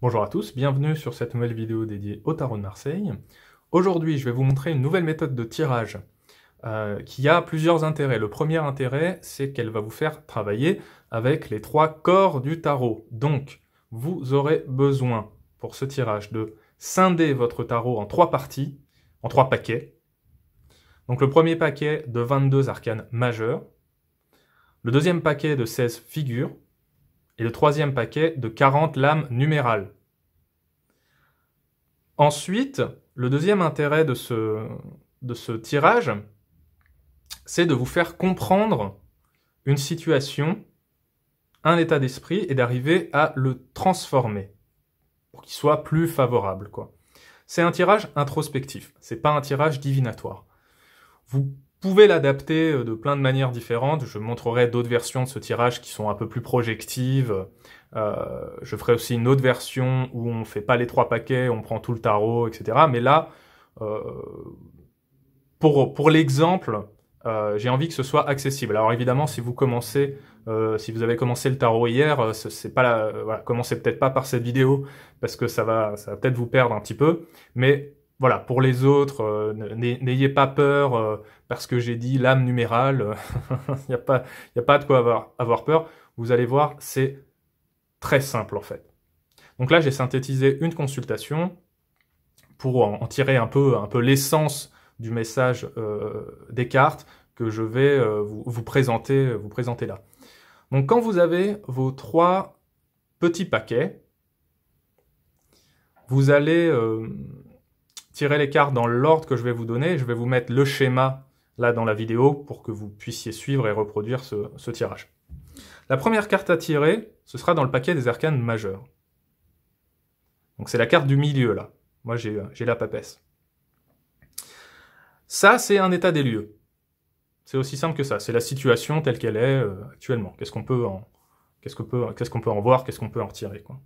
Bonjour à tous, bienvenue sur cette nouvelle vidéo dédiée au tarot de Marseille. Aujourd'hui, je vais vous montrer une nouvelle méthode de tirage qui a plusieurs intérêts. Le premier intérêt, c'est qu'elle va vous faire travailler avec les trois corps du tarot. Donc, vous aurez besoin, pour ce tirage, de scinder votre tarot en trois parties, en trois paquets. Donc le premier paquet de 22 arcanes majeurs, le deuxième paquet de 16 figures, et le troisième paquet de 40 lames numérales. Ensuite, le deuxième intérêt de ce tirage, c'est de vous faire comprendre une situation, un état d'esprit, et d'arriver à le transformer pour qu'il soit plus favorable, quoi. C'est un tirage introspectif, c'est pas un tirage divinatoire. Vous pouvez l'adapter de plein de manières différentes. Je montrerai d'autres versions de ce tirage qui sont un peu plus projectives. Je ferai aussi une autre version où on fait pas les trois paquets, on prend tout le tarot, etc. Mais là, euh, pour l'exemple, j'ai envie que ce soit accessible. Alors évidemment, si vous commencez, si vous avez commencé le tarot hier, c'est pas voilà, commencez peut-être pas par cette vidéo parce que ça va peut-être vous perdre un petit peu. Mais voilà, pour les autres, n'ayez pas peur parce que j'ai dit lame numérale. Il y a pas de quoi avoir peur. Vous allez voir, c'est très simple en fait. Donc là, j'ai synthétisé une consultation pour en tirer un peu l'essence du message des cartes que je vais vous présenter là. Donc quand vous avez vos trois petits paquets, vous allez tirer les cartes dans l'ordre que je vais vous donner. Je vais vous mettre le schéma là dans la vidéo pour que vous puissiez suivre et reproduire ce tirage. La première carte à tirer, ce sera dans le paquet des arcanes majeures. Donc c'est la carte du milieu là. Moi j'ai la papesse. Ça, c'est un état des lieux. C'est aussi simple que ça. C'est la situation telle qu'elle est actuellement. Qu'est-ce qu'on peut en voir, qu'est-ce qu'on peut en retirer, quoi.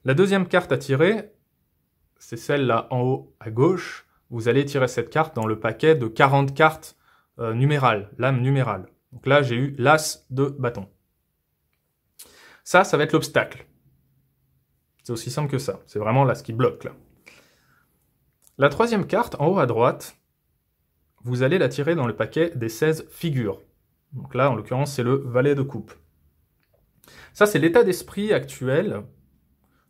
La deuxième carte à tirer, c'est celle-là en haut à gauche. Vous allez tirer cette carte dans le paquet de 40 cartes numérales, lame numérale. Donc là, j'ai eu l'as de bâton. Ça va être l'obstacle. C'est aussi simple que ça. C'est vraiment là ce qui bloque, là. La troisième carte, en haut à droite, vous allez la tirer dans le paquet des 16 figures. Donc là, en l'occurrence, c'est le valet de coupe. Ça, c'est l'état d'esprit actuel,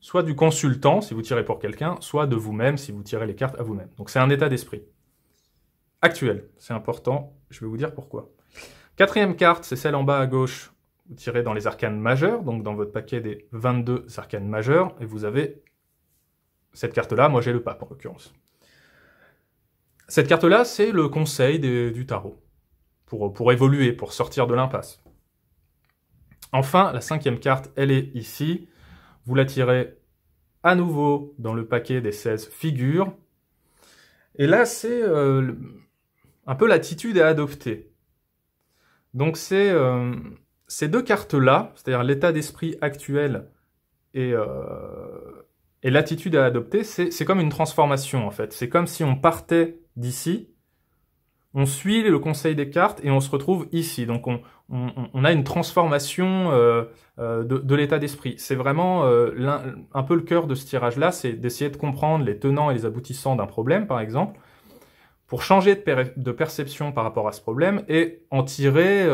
soit du consultant, si vous tirez pour quelqu'un, soit de vous-même, si vous tirez les cartes à vous-même. Donc c'est un état d'esprit actuel. C'est important, je vais vous dire pourquoi. Quatrième carte, c'est celle en bas à gauche. Vous tirez dans les arcanes majeures, donc dans votre paquet des 22 arcanes majeures, et vous avez cette carte-là. Moi, j'ai le pape, en l'occurrence. Cette carte-là, c'est le conseil du tarot, pour évoluer, pour sortir de l'impasse. Enfin, la cinquième carte, elle est ici. Vous la tirez à nouveau dans le paquet des 16 figures. Et là, c'est un peu l'attitude à adopter. Donc c'est ces deux cartes-là, c'est-à-dire l'état d'esprit actuel et l'attitude à adopter, c'est comme une transformation en fait. C'est comme si on partait d'ici, on suit le conseil des cartes et on se retrouve ici. Donc on a une transformation de l'état d'esprit. C'est vraiment un peu le cœur de ce tirage-là, c'est d'essayer de comprendre les tenants et les aboutissants d'un problème, par exemple, pour changer de perception par rapport à ce problème et en tirer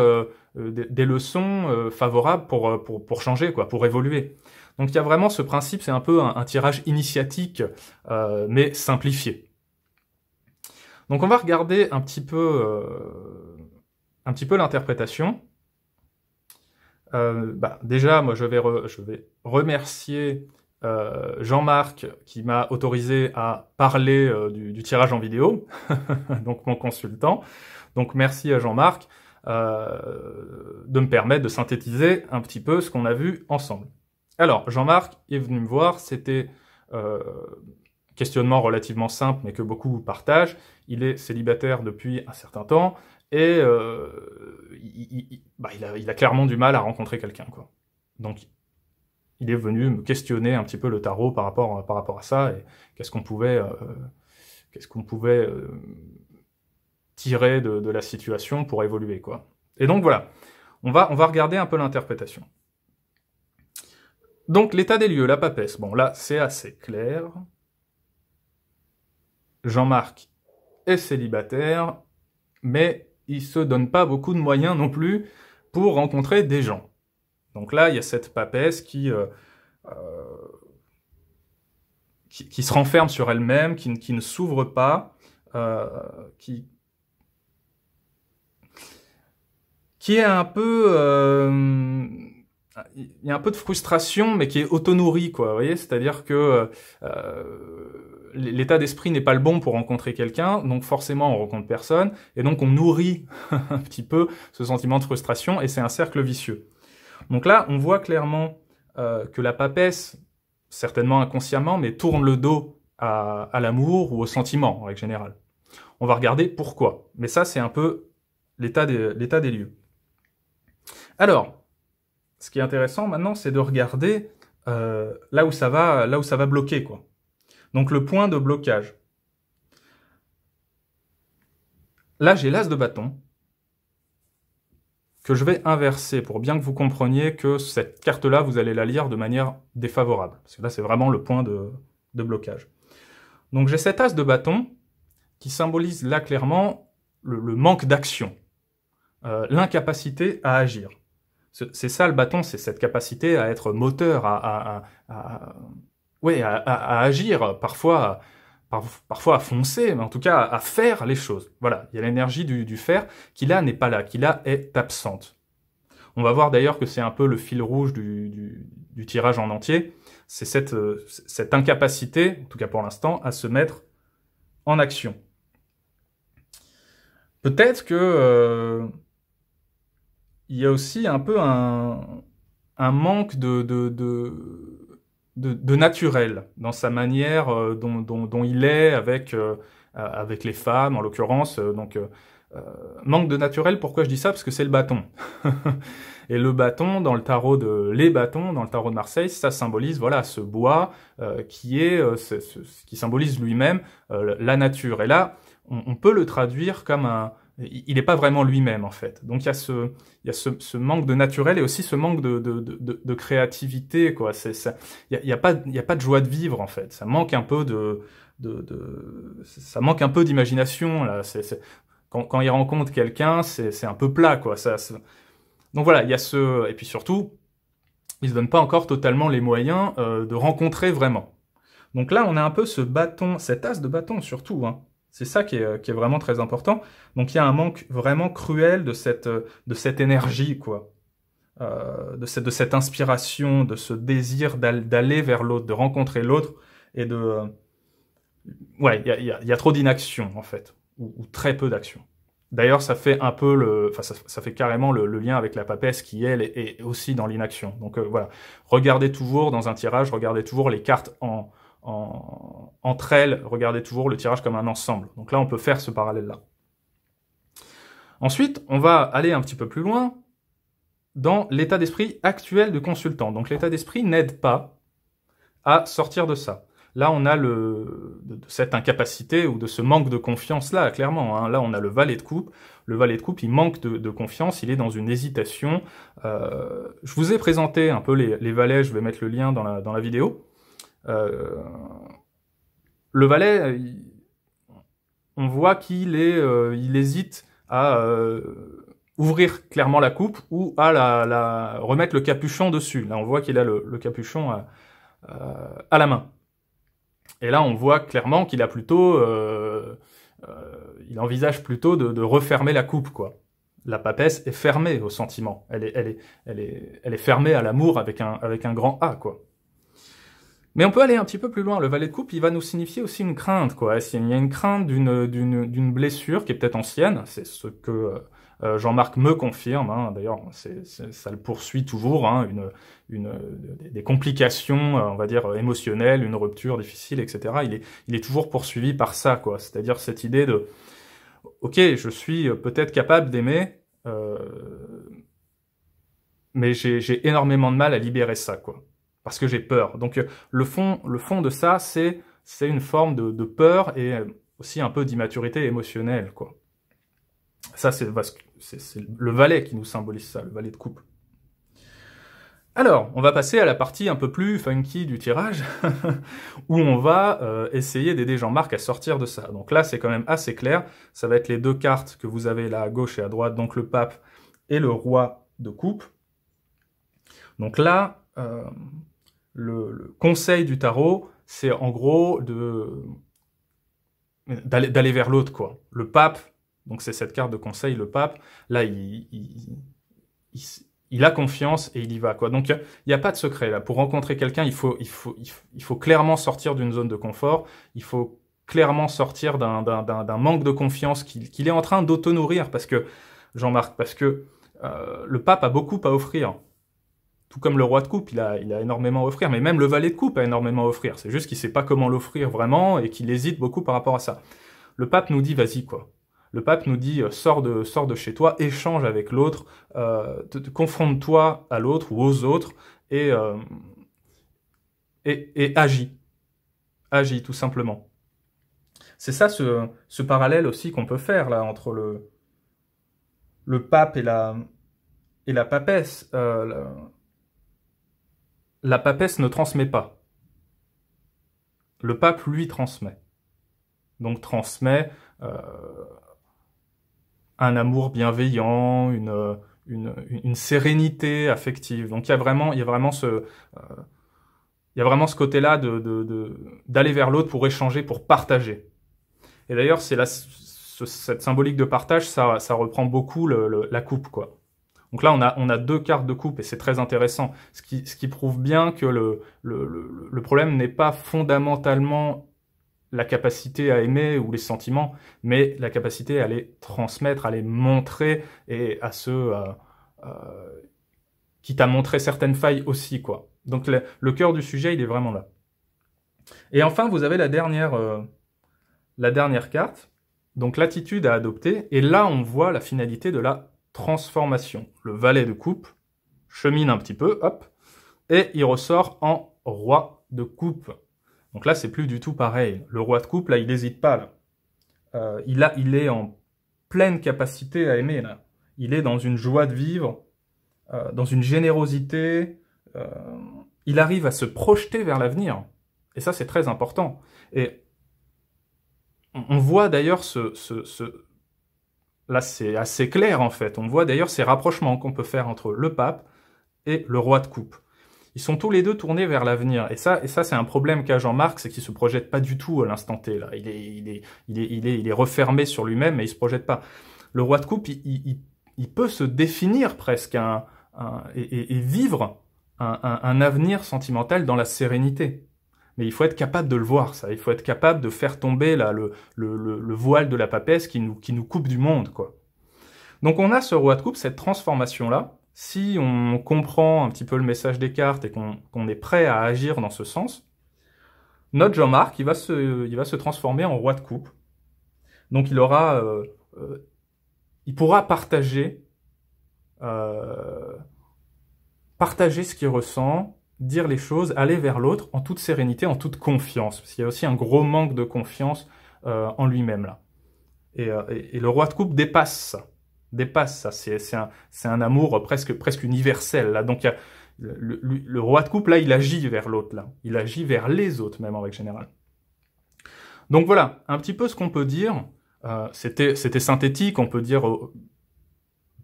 des leçons favorables pour changer, quoi, pour évoluer. Donc il y a vraiment ce principe, c'est un peu un tirage initiatique, mais simplifié. Donc on va regarder un petit peu l'interprétation. Déjà, moi je vais remercier Jean-Marc qui m'a autorisé à parler du tirage en vidéo, donc mon consultant. Donc merci à Jean-Marc de me permettre de synthétiser un petit peu ce qu'on a vu ensemble. Alors, Jean-Marc est venu me voir, c'était questionnement relativement simple, mais que beaucoup partagent. Il est célibataire depuis un certain temps, et il a clairement du mal à rencontrer quelqu'un, quoi. Donc, il est venu me questionner un petit peu le tarot par rapport à ça, et qu'est-ce qu'on pouvait tirer de la situation pour évoluer, quoi. Et donc voilà, on va regarder un peu l'interprétation. Donc, l'état des lieux, la papesse. Bon, là, c'est assez clair. Jean-Marc est célibataire, mais il se donne pas beaucoup de moyens non plus pour rencontrer des gens. Donc là, il y a cette papesse qui se renferme sur elle-même, qui ne s'ouvre pas, qui est un peu... il y a un peu de frustration, mais qui est auto-nourrie, quoi, vous voyez. C'est-à-dire que l'état d'esprit n'est pas le bon pour rencontrer quelqu'un, donc forcément on rencontre personne, et donc on nourrit un petit peu ce sentiment de frustration, et c'est un cercle vicieux. Donc là, on voit clairement que la papesse, certainement inconsciemment, mais tourne le dos à l'amour ou au sentiment, en règle générale. On va regarder pourquoi. Mais ça, c'est un peu l'état des lieux. Alors, ce qui est intéressant maintenant, c'est de regarder là où ça va bloquer, quoi. Donc le point de blocage. Là, j'ai l'as de bâton que je vais inverser pour bien que vous compreniez que cette carte-là, vous allez la lire de manière défavorable. Parce que là, c'est vraiment le point de blocage. Donc j'ai cet as de bâton qui symbolise là clairement le manque d'action, l'incapacité à agir. C'est ça le bâton, c'est cette capacité à être moteur, à agir, parfois à foncer, mais en tout cas à faire les choses. Voilà, il y a l'énergie du faire qui là n'est pas là, qui là est absente. On va voir d'ailleurs que c'est un peu le fil rouge du tirage en entier, c'est cette incapacité, en tout cas pour l'instant, à se mettre en action. Peut-être que il y a aussi un peu un manque de naturel dans sa manière dont il est avec les femmes, en l'occurrence. Manque de naturel, pourquoi je dis ça? Parce que c'est le bâton. Et le bâton, dans le tarot les bâtons, dans le tarot de Marseille, ça symbolise voilà ce bois qui symbolise lui-même la nature. Et là, on peut le traduire comme il n'est pas vraiment lui-même en fait. Donc il y a ce manque de naturel et aussi ce manque de créativité, quoi. Il y a pas de joie de vivre en fait. Ça manque un peu ça manque un peu d'imagination là. Quand il rencontre quelqu'un, c'est un peu plat, quoi. Donc voilà, il y a et puis surtout, il se donne pas encore totalement les moyens de rencontrer vraiment. Donc là, on a un peu ce bâton, cet as de bâton surtout, hein. C'est ça qui est vraiment très important. Donc il y a un manque vraiment cruel de cette énergie, quoi. De cette inspiration, de ce désir d'aller vers l'autre, de rencontrer l'autre, et ouais, il y a trop d'inaction, en fait, ou très peu d'action. D'ailleurs, ça fait un peu ça fait carrément le lien avec la papesse qui, elle, est aussi dans l'inaction. Donc voilà, regardez toujours dans un tirage, regardez toujours les cartes entre elles, regardez toujours le tirage comme un ensemble. Donc là, on peut faire ce parallèle-là. Ensuite, on va aller un petit peu plus loin dans l'état d'esprit actuel du consultant. Donc l'état d'esprit n'aide pas à sortir de ça. Là, on a de cette incapacité ou de ce manque de confiance-là, clairement. Hein. Là, on a le valet de coupe. Le valet de coupe, il manque de confiance, il est dans une hésitation. Je vous ai présenté un peu les valets, je vais mettre le lien dans la vidéo. Le valet, on voit qu'il il hésite à ouvrir clairement la coupe ou à remettre le capuchon dessus. Là, on voit qu'il a le capuchon à la main. Et là, on voit clairement qu'il a plutôt, il envisage plutôt de refermer la coupe, quoi. La papesse est fermée au sentiment. Elle est fermée à l'amour avec un grand A, quoi. Mais on peut aller un petit peu plus loin. Le valet de coupe, il va nous signifier aussi une crainte, quoi. Il y a une crainte d'une blessure qui est peut-être ancienne. C'est ce que Jean-Marc me confirme. Hein. D'ailleurs, ça le poursuit toujours. Hein. Des complications, on va dire émotionnelles, une rupture difficile, etc. Il est toujours poursuivi par ça, quoi. C'est-à-dire cette idée de, ok, je suis peut-être capable d'aimer, mais j'ai énormément de mal à libérer ça, quoi. Parce que j'ai peur. Donc le fond de ça, c'est une forme de peur et aussi un peu d'immaturité émotionnelle, quoi. Ça, c'est le valet qui nous symbolise ça, le valet de coupe. Alors, on va passer à la partie un peu plus funky du tirage, où on va essayer d'aider Jean-Marc à sortir de ça. Donc là, c'est quand même assez clair. Ça va être les deux cartes que vous avez là à gauche et à droite, donc le pape et le roi de coupe. Donc là, le conseil du tarot, c'est en gros d'aller vers l'autre, quoi. Le pape, donc c'est cette carte de conseil, le pape, là, il a confiance et il y va, quoi. Donc, il n'y a pas de secret, là. Pour rencontrer quelqu'un, il faut clairement sortir d'une zone de confort, il faut clairement sortir d'un manque de confiance qu'il est en train d'auto-nourrir, parce que, Jean-Marc, parce que le pape a beaucoup à offrir. Tout comme le roi de coupe, il a énormément à offrir, mais même le valet de coupe a énormément à offrir. C'est juste qu'il sait pas comment l'offrir vraiment et qu'il hésite beaucoup par rapport à ça. Le pape nous dit, vas-y, quoi. Le pape nous dit, sors de chez toi, échange avec l'autre, confronte-toi à l'autre ou aux autres et agis. Agis, tout simplement. C'est ça ce parallèle aussi qu'on peut faire là entre le pape et la papesse. La papesse ne transmet pas. Le pape, lui, transmet. Donc transmet un amour bienveillant, une sérénité affective. Donc il y a vraiment ce côté-là d'aller vers l'autre pour échanger, pour partager. Et d'ailleurs, cette symbolique de partage, ça reprend beaucoup la coupe, quoi. Donc là, on a deux cartes de coupe et c'est très intéressant. Ce qui prouve bien que le problème n'est pas fondamentalement la capacité à aimer ou les sentiments, mais la capacité à les transmettre, à les montrer et à ceux qui t'a montré certaines failles aussi, quoi. Donc le cœur du sujet, il est vraiment là. Et enfin, vous avez la dernière carte, donc l'attitude à adopter, et là, on voit la finalité de la transformation. Le valet de coupe chemine un petit peu, hop, et il ressort en roi de coupe. Donc là, c'est plus du tout pareil. Le roi de coupe, là, il n'hésite pas. Là. Il est en pleine capacité à aimer. Là. Il est dans une joie de vivre, dans une générosité. Il arrive à se projeter vers l'avenir. Et ça, c'est très important. Et on voit d'ailleurs Là, c'est assez clair, en fait. On voit d'ailleurs ces rapprochements qu'on peut faire entre le pape et le roi de coupe. Ils sont tous les deux tournés vers l'avenir. Et ça c'est un problème qu'a Jean-Marc, c'est qu'il se projette pas du tout à l'instant T, là. Il est refermé sur lui-même, mais il se projette pas. Le roi de coupe, il peut se définir presque et vivre un avenir sentimental dans la sérénité. Mais il faut être capable de le voir, ça. Il faut être capable de faire tomber là, le voile de la papesse qui nous coupe du monde, quoi. Donc on a ce roi de coupe, cette transformation-là. Si on comprend un petit peu le message des cartes et qu'on est prêt à agir dans ce sens, notre Jean-Marc, il va se transformer en roi de coupe. Donc il pourra partager ce qu'il ressent, dire les choses, aller vers l'autre en toute sérénité, en toute confiance. Parce qu'il y a aussi un gros manque de confiance en lui-même là. Et le roi de coupe dépasse ça. C'est un amour presque universel là. Donc le roi de coupe là, il agit vers l'autre là. Il agit vers les autres même en règle générale. Donc voilà, un petit peu ce qu'on peut dire. C'était synthétique, on peut dire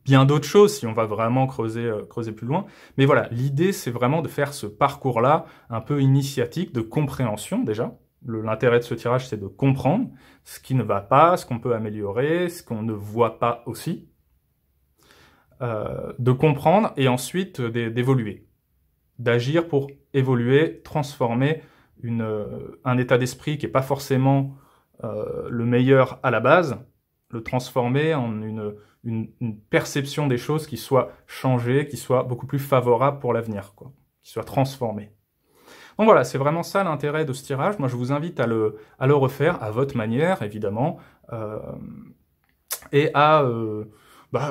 bien d'autres choses si on va vraiment creuser plus loin. Mais voilà, l'idée c'est vraiment de faire ce parcours-là un peu initiatique, de compréhension déjà. L'intérêt de ce tirage, c'est de comprendre ce qui ne va pas, ce qu'on peut améliorer, ce qu'on ne voit pas aussi. De comprendre et ensuite d'évoluer. D'agir pour évoluer, transformer un état d'esprit qui n'est pas forcément le meilleur à la base, le transformer en une perception des choses qui soit changée, qui soit beaucoup plus favorable pour l'avenir, quoi, qui soit transformée. Donc voilà, c'est vraiment ça l'intérêt de ce tirage. Moi, je vous invite à le refaire à votre manière, évidemment, et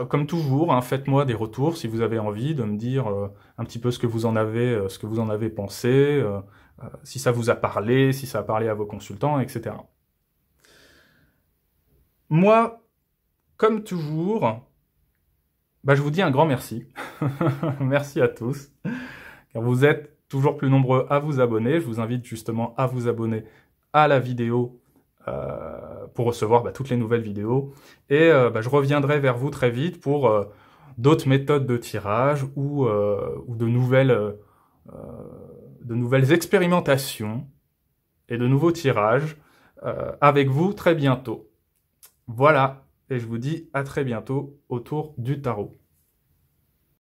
comme toujours, hein, faites-moi des retours si vous avez envie de me dire un petit peu ce que vous en avez pensé, si ça vous a parlé, si ça a parlé à vos consultants, etc. Moi, comme toujours, je vous dis un grand merci. Merci à tous. car vous êtes toujours plus nombreux à vous abonner. Je vous invite justement à vous abonner à la vidéo pour recevoir toutes les nouvelles vidéos. Et je reviendrai vers vous très vite pour d'autres méthodes de tirage ou de nouvelles expérimentations et de nouveaux tirages avec vous très bientôt. Voilà, et je vous dis à très bientôt autour du tarot.